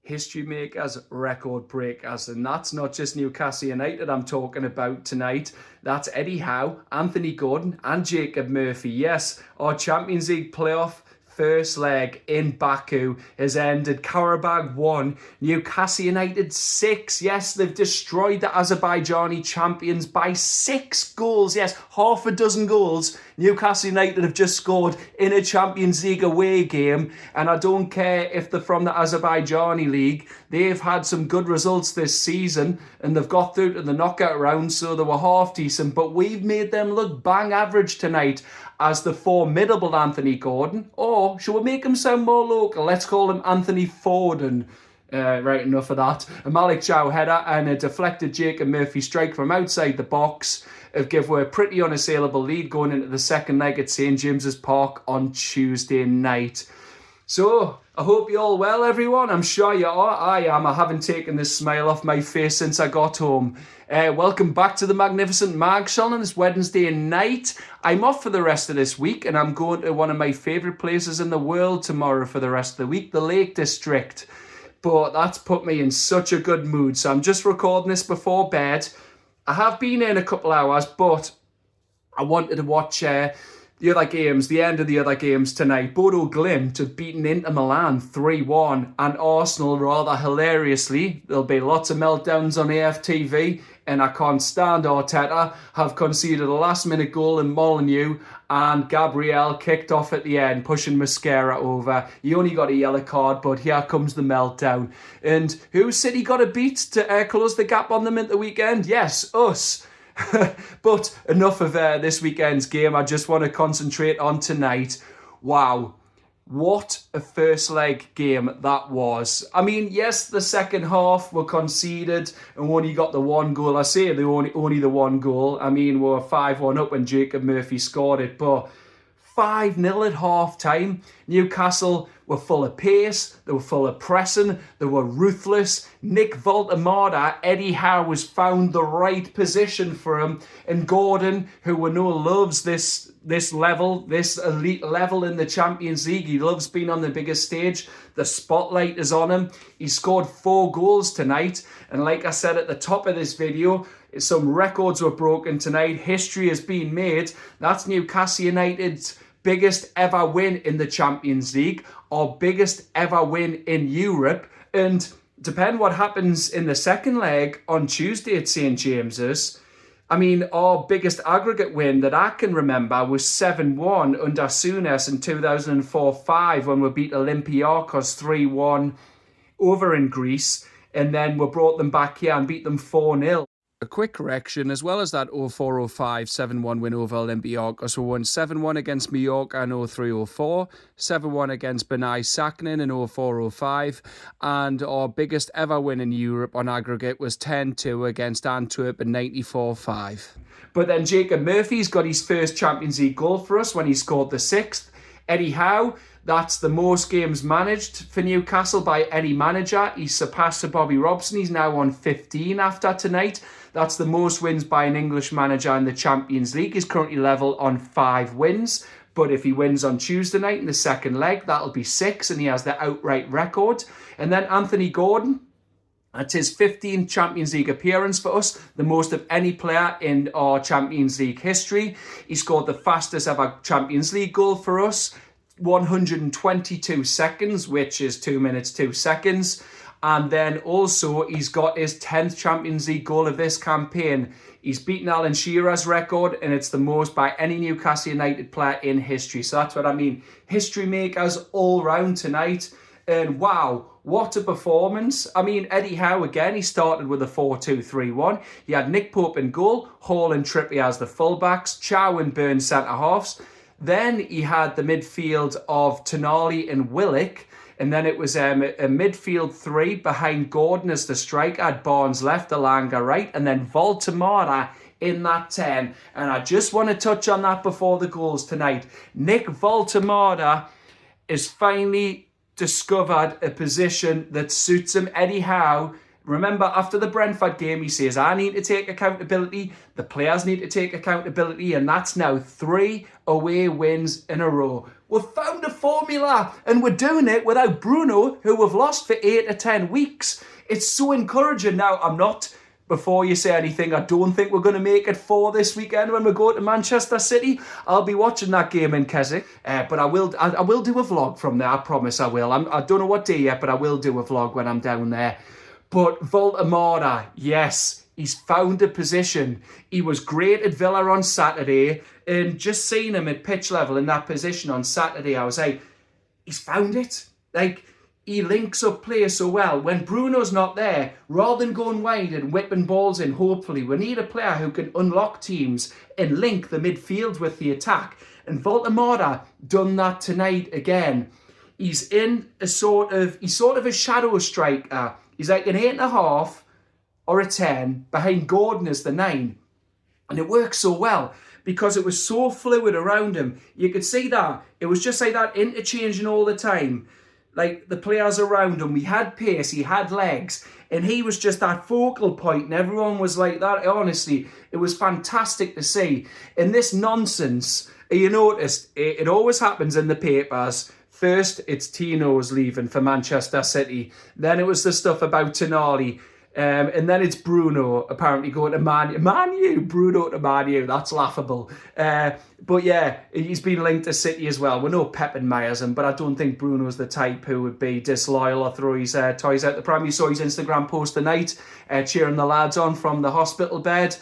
history makers, record breakers. And that's not just Newcastle United I'm talking about tonight. That's Eddie Howe, Anthony Gordon and Jacob Murphy. Yes, our Champions League playoff first leg in Baku has ended. Qarabağ 1, Newcastle United 6. Yes, they've destroyed the Azerbaijani champions by 6 goals. Yes, half a dozen goals Newcastle United have just scored in a Champions League away game. And I don't care if they're from the Azerbaijani league. They've had some good results this season and they've got through to the knockout round, so they were half decent. But we've made them look bang average tonight as the formidable Anthony Gordon. Or should we make him sound more local? Let's call him Anthony Forden. Right, enough of that. A Malick header and a deflected Jacob Murphy strike from outside the box have given a pretty unassailable lead going into the second leg at St James's Park on Tuesday night. So, I hope you're all well, everyone. I'm sure you are. I am. I haven't taken this smile off my face since I got home. Welcome back to the Magnificent Mags on this Wednesday night. I'm off for the rest of this week and I'm going to one of my favourite places in the world tomorrow for the rest of the week, the Lake District. But that's put me in such a good mood. So I'm just recording this before bed. I have been in a couple hours, but I wanted to watch the other games, the end of the other games tonight. Bodo Glimt have beaten Inter Milan 3-1 and Arsenal, rather hilariously, there'll be lots of meltdowns on AFTV and I can't stand Arteta, have conceded a last minute goal in Molineux and Gabriel kicked off at the end, pushing Mascara over. He only got a yellow card, but here comes the meltdown. And who City got a beat to close the gap on them at the weekend? Yes, us. But enough of this weekend's game. I just want to concentrate on tonight. Wow, what a first leg game that was. I mean, yes, the second half were conceded and only got the one goal. I say only the one goal. I mean, we were 5-1 up when Jacob Murphy scored it, but 5-0 at half time. Newcastle were full of pace, they were full of pressing, they were ruthless. Nick Woltemade, Eddie Howe has found the right position for him. And Gordon, who we know loves this level, this elite level in the Champions League. He loves being on the biggest stage. The spotlight is on him. He scored 4 goals tonight. And like I said at the top of this video, some records were broken tonight. History has been made. That's Newcastle United's biggest ever win in the Champions League, our biggest ever win in Europe. And depending what happens in the second leg on Tuesday at St James's, I mean, our biggest aggregate win that I can remember was 7-1 under Souness in 2004-05 when we beat Olympiacos 3-1 over in Greece. And then we brought them back here and beat them 4-0. A quick correction, as well as that 04-05 7-1 win over Olympiacos, we won 7-1 against Mallorca in 03-04, 7-1 against Benai Saknin in 04-05, and our biggest ever win in Europe on aggregate was 10-2 against Antwerp in 94-5. But then Jacob Murphy's got his first Champions League goal for us when he scored the 6th. Eddie Howe, that's the most games managed for Newcastle by any manager. He's surpassed Sir Bobby Robson. He's now on 15 after tonight. That's the most wins by an English manager in the Champions League. He's currently level on 5 wins. But if he wins on Tuesday night in the second leg, that'll be 6 and he has the outright record. And then Anthony Gordon, that's his 15th Champions League appearance for us, the most of any player in our Champions League history. He scored the fastest ever Champions League goal for us, 122 seconds, which is 2 minutes, 2 seconds. And then also he's got his 10th Champions League goal of this campaign. He's beaten Alan Shearer's record and it's the most by any Newcastle United player in history. So that's what I mean. History makers all round tonight. And wow, what a performance. I mean, Eddie Howe again, he started with a 4-2-3-1. He had Nick Pope in goal, Hall and Trippier as the fullbacks, Thiaw and Burns centre-halves. Then he had the midfield of Tonali and Willock. And then it was a midfield 3 behind Gordon as the striker. Had Barnes left, Alanga right. And then Woltemade in that 10. And I just want to touch on that before the goals tonight. Nick Woltemade is finally discovered a position that suits him. Eddie Howe, remember after the Brentford game, he says, I need to take accountability. The players need to take accountability. And that's now 3 away wins in a row. We've found a formula, and we're doing it without Bruno, who we've lost for 8 to 10 weeks. It's so encouraging. Now, I'm not, before you say anything, I don't think we're going to make it 4 this weekend when we go to Manchester City. I'll be watching that game in Keswick, but I will do a vlog from there. I promise I will. I don't know what day yet, but I will do a vlog when I'm down there. But Woltemade, yes, he's found a position. He was great at Villa on Saturday, and just seeing him at pitch level in that position on Saturday, I was like, he's found it. Like, he links up play so well. When Bruno's not there, rather than going wide and whipping balls in, hopefully, we need a player who can unlock teams and link the midfield with the attack. And Woltemade done that tonight again. He's in he's sort of a shadow striker. He's like an 8.5 or a 10 behind Gordon as the 9. And it works so well because it was so fluid around him. You could see that. It was just like that, interchanging all the time. Like the players around him, he had pace, he had legs, and he was just that focal point, and everyone was like that. Honestly, it was fantastic to see. And this nonsense, you noticed, it always happens in the papers. First, it's Tino's leaving for Manchester City. Then it was the stuff about Tonali. And then it's Bruno apparently going to Man U. Bruno to Man U. That's laughable. But yeah, he's been linked to City as well. We know Pep admires him, but I don't think Bruno's the type who would be disloyal or throw his toys out the pram. You saw his Instagram post tonight, cheering the lads on from the hospital bed.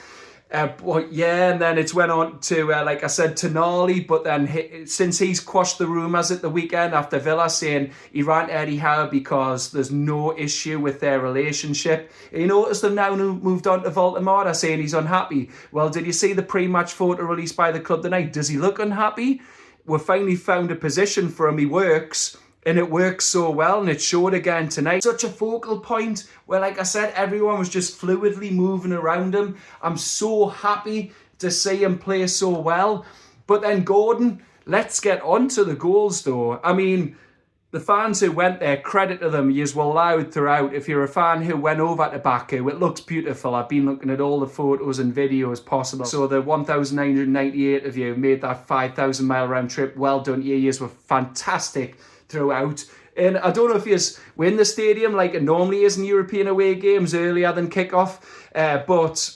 But yeah, and then it's went on to, like I said, Tonali, but then since he's quashed the rumours at the weekend after Villa saying he ran to Eddie Howe because there's no issue with their relationship. You notice them now moved on to Woltemade saying he's unhappy. Well, did you see the pre-match photo released by the club tonight? Does he look unhappy? We've finally found a position for him. He works. And it works so well, and it showed again tonight. Such a focal point where, like I said, everyone was just fluidly moving around him. I'm so happy to see him play so well. But then Gordon, let's get on to the goals though. I mean, the fans who went there, credit to them, yous were loud throughout. If you're a fan who went over to Baku, it looks beautiful. I've been looking at all the photos and videos possible. So the 1,998 of you made that 5,000 mile round trip. Well done, yous were fantastic throughout. And I don't know if you were in the stadium like it normally is in European away games earlier than kickoff, but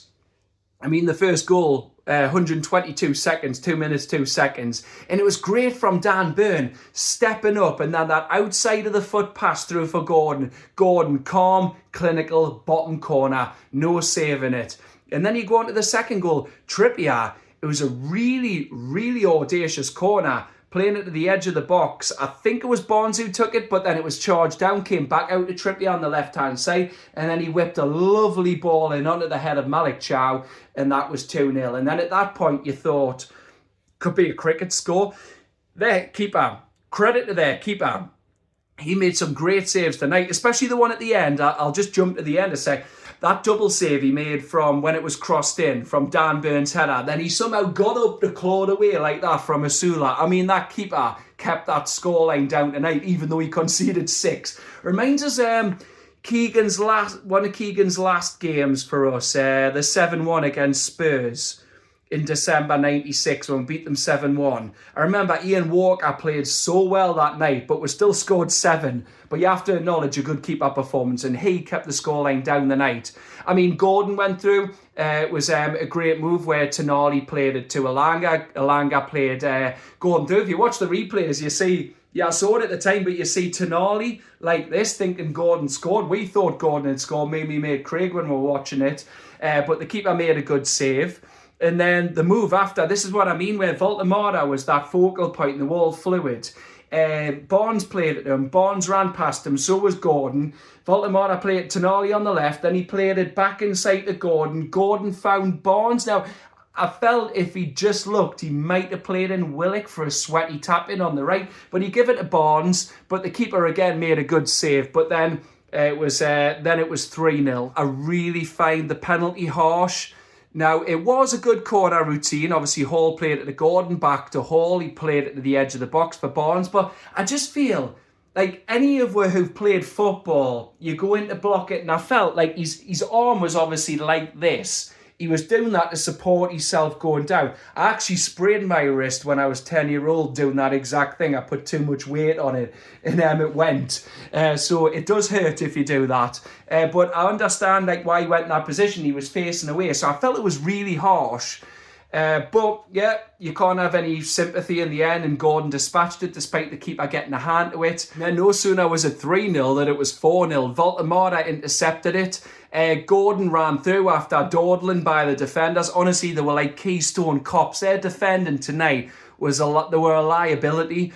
I mean the first goal, 122 seconds, 2 minutes 2 seconds, and it was great from Dan Burn stepping up, and then that outside of the foot pass through for Gordon. Gordon, calm, clinical, bottom corner, no saving it. And then you go on to the second goal, Trippier. It was a really, really audacious corner, playing it to the edge of the box. I think it was Barnes who took it, but then it was charged down, came back out to Trippier on the left-hand side, and then he whipped a lovely ball in onto the head of Malick Thiaw, and that was 2-0. And then at that point, you thought, could be a cricket score. Their keeper, credit to their keeper. He made some great saves tonight, especially the one at the end. I'll just jump to the end a sec. That double save he made from when it was crossed in, from Dan Burns' header. Then he somehow got up to clawed away like that from Asula. I mean, that keeper kept that scoreline down tonight, even though he conceded 6. Reminds us one of Keegan's last games for us, the 7-1 against Spurs in December 96 when we beat them 7-1. I remember Ian Walker played so well that night, but we still scored 7. But you have to acknowledge a good keeper performance, and he kept the scoreline down the night. I mean, Gordon went through. It was a great move where Tonali played it to Elanga. Elanga played Gordon through. If you watch the replays, you see, yeah, I saw it at the time, but you see Tonali like this, thinking Gordon scored. We thought Gordon had scored, made me mate Craig when we were watching it. But the keeper made a good save. And then the move after, this is what I mean, where Woltemade was that focal point and the wall fluid. Barnes played it to him, Barnes ran past him, so was Gordon. Woltemade played Tonali on the left, then he played it back inside to Gordon. Gordon found Barnes. Now, I felt if he just looked, he might have played in Willock for a sweaty tap-in on the right, but he gave it to Barnes, but the keeper again made a good save. But then it was 3-0. I really find the penalty harsh. Now, it was a good corner routine. Obviously, Hall played it to Gordon, back to Hall. He played it to the edge of the box for Barnes. But I just feel like any of you who've played football, you go in to block it. And I felt like his arm was obviously like this. he was doing that to support himself going down. I actually sprained my wrist when I was 10-year-old doing that exact thing. I put too much weight on it and it went. So it does hurt if you do that. But I understand like why he went in that position. He was facing away. So I felt it was really harsh. But yeah, you can't have any sympathy in the end, and Gordon dispatched it despite the keeper getting a hand to it. And then no sooner was it 3-0 than it was 4-0. Woltemade intercepted it. Gordon ran through after dawdling by the defenders. Honestly, they were like Keystone Cops. Their defending tonight was a lot. They were a liability.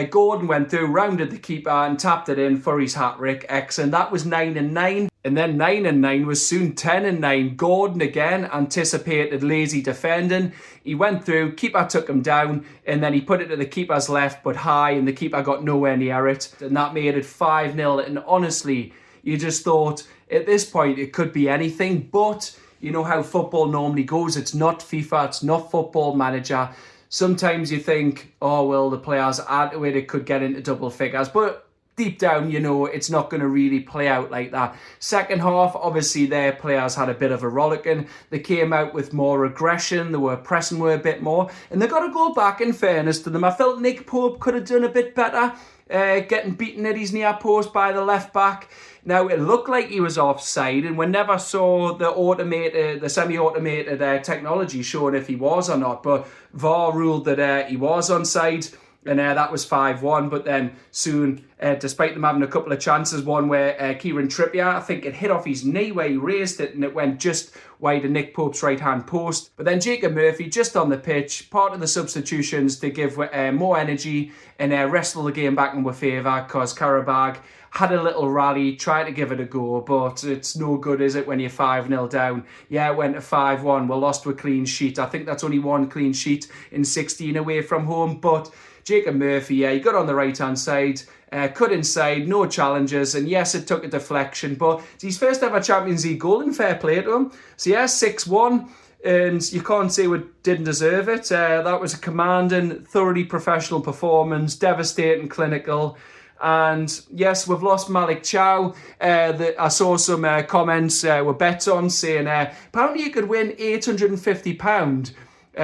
Gordon went through, rounded the keeper and tapped it in for his hat-trick. Excellent. That was 9-9. And then 9-9 was soon 10-9. Gordon again anticipated lazy defending. He went through, keeper took him down, and then he put it to the keeper's left but high, and the keeper got nowhere near it. And that made it 5-0. And honestly, you just thought at this point it could be anything. But you know how football normally goes. It's not FIFA, it's not Football Manager. Sometimes you think, oh, well, the players add to it, it could get into double figures. But deep down, you know, it's not going to really play out like that. Second half, obviously, their players had a bit of a rollicking. They came out with more aggression. They were pressing a bit more. And they got to go back, in fairness to them. I felt Nick Pope could have done a bit better, getting beaten at his near post by the left back. Now, it looked like he was offside, and we never saw the semi-automated technology showing if he was or not. But VAR ruled that he was onside, and that was 5-1. But then soon, despite them having a couple of chances, one where Kieran Trippier, I think it hit off his knee where he raised it, and it went just wide of Nick Pope's right-hand post. But then Jacob Murphy, just on the pitch, part of the substitutions to give more energy and wrestle the game back in our favour, because Qarabağ had a little rally, tried to give it a go, but it's no good, is it, when you're 5-0 down? Yeah, it went to 5-1. We lost with a clean sheet. I think that's only one clean sheet in 16 away from home. But Jacob Murphy, yeah, he got on the right-hand side, cut inside, no challenges, and yes, it took a deflection, but it's his first ever Champions League goal, and fair play to him. So yeah, 6-1. And you can't say we didn't deserve it. That was a commanding, thoroughly professional performance, devastating, clinical. And yes, we've lost Malick Thiaw. I saw some comments with bets on saying apparently you could win £850,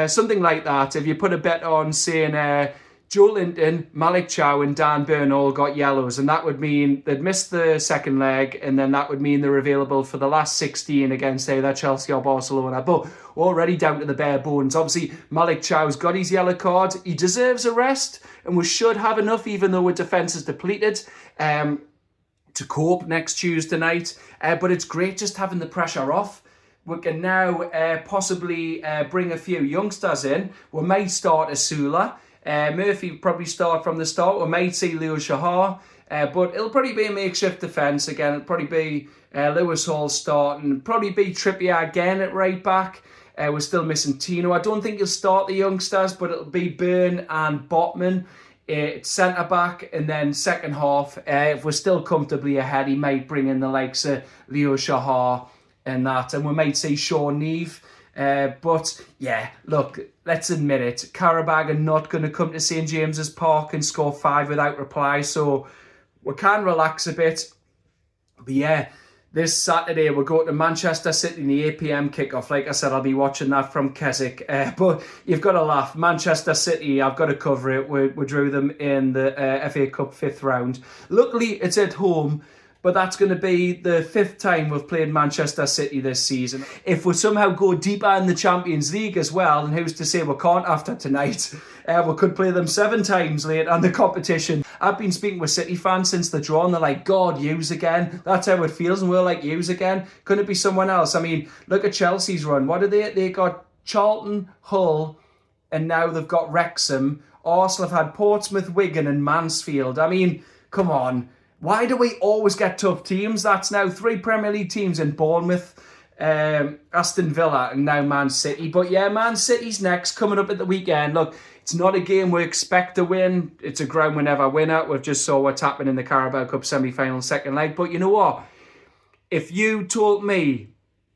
something like that, if you put a bet on saying Joe Linton, Malick Thiaw and Dan Burn all got yellows, and that would mean they'd missed the second leg, and then that would mean they're available for the last 16 against either Chelsea or Barcelona. But already down to the bare bones. Obviously, Malick Thiaw's got his yellow card. He deserves a rest, and we should have enough, even though our defence is depleted, to cope next Tuesday night. But it's great just having the pressure off. We can now possibly bring a few youngsters in. We might start Asula. Murphy will probably start from the start. We might see Leo Shahar, but it'll probably be a makeshift defence again. It'll probably be Lewis Hall starting. Probably be Trippier again at right back. We're still missing Tino. I don't think he'll start the youngsters, but it'll be Byrne and Botman at centre back, and then second half, if we're still comfortably ahead, he might bring in the likes of Leo Shahar and that, and we might see Sean Neve. But yeah, look, let's admit it, Qarabağ are not going to come to St James's Park and score 5 without reply, so we can relax a bit. But yeah, this Saturday we're going to Manchester City in the 8 PM kickoff. Like I said, I'll be watching that from Keswick. But you've got to laugh. Manchester City, I've got to cover it. We drew them in the FA Cup 5th round. Luckily, it's at home. But that's going to be the 5th time we've played Manchester City this season. If we somehow go deeper in the Champions League as well, and who's to say we can't after tonight, we could play them 7 times later in the competition. I've been speaking with City fans since the draw, and they're like, God, yous again. That's how it feels, and we're like, yous again. Couldn't it be someone else? I mean, look at Chelsea's run. What are they? They got Charlton, Hull, and now they've got Wrexham. Arsenal have had Portsmouth, Wigan, and Mansfield. I mean, come on. Why do we always get tough teams? That's now 3 Premier League teams in Bournemouth, Aston Villa, and now Man City. But yeah, Man City's next, coming up at the weekend. Look, it's not a game we expect to win. It's a ground we never win at. We've just saw what's happened in the Carabao Cup semi-final second leg. But you know what? If you told me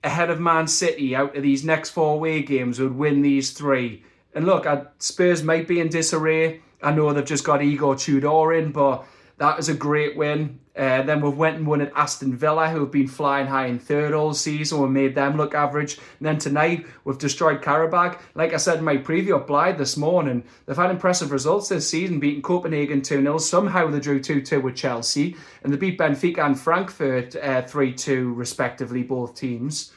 ahead of Man City out of these next 4 away games would win these 3, and look, Spurs might be in disarray. I know they've just got Igor Tudor in, but That was a great win. Then we went and won at Aston Villa, who have been flying high in third all season. We made them look average. And then tonight, we've destroyed Qarabağ. Like I said in my preview at Blythe this morning, they've had impressive results this season, beating Copenhagen 2-0. Somehow they drew 2-2 with Chelsea. And they beat Benfica and Frankfurt 3-2, respectively, both teams.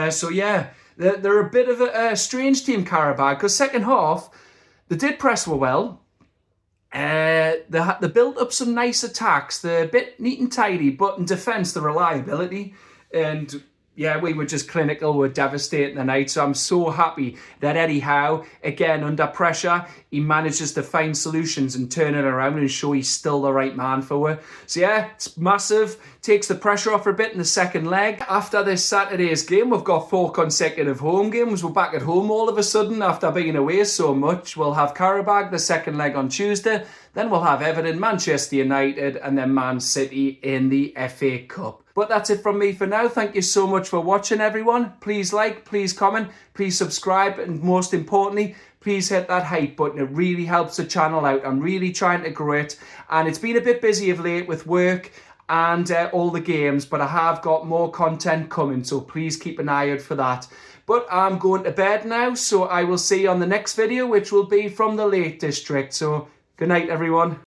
So yeah, they're a bit of a strange team, Qarabağ, because second half, they did press well. They built up some nice attacks. They're a bit neat and tidy, but in defence, the reliability. And yeah, we were just clinical. We're devastating tonight. So I'm so happy that Eddie Howe, again, under pressure, he manages to find solutions and turn it around and show he's still the right man for her. So yeah, it's massive. Takes the pressure off a bit in the second leg. After this Saturday's game, we've got 4 consecutive home games. We're back at home all of a sudden after being away so much. We'll have Qarabağ, the second leg on Tuesday. Then we'll have Everton, Manchester United, and then Man City in the FA Cup. But that's it from me for now. Thank you so much for watching, everyone. Please like, please comment, please subscribe, and most importantly, please hit that hype button. It really helps the channel out. I'm really trying to grow it, and it's been a bit busy of late with work and all the games, but I have got more content coming, so please keep an eye out for that. But I'm going to bed now, so I will see you on the next video, which will be from the Lake District. So good night, everyone.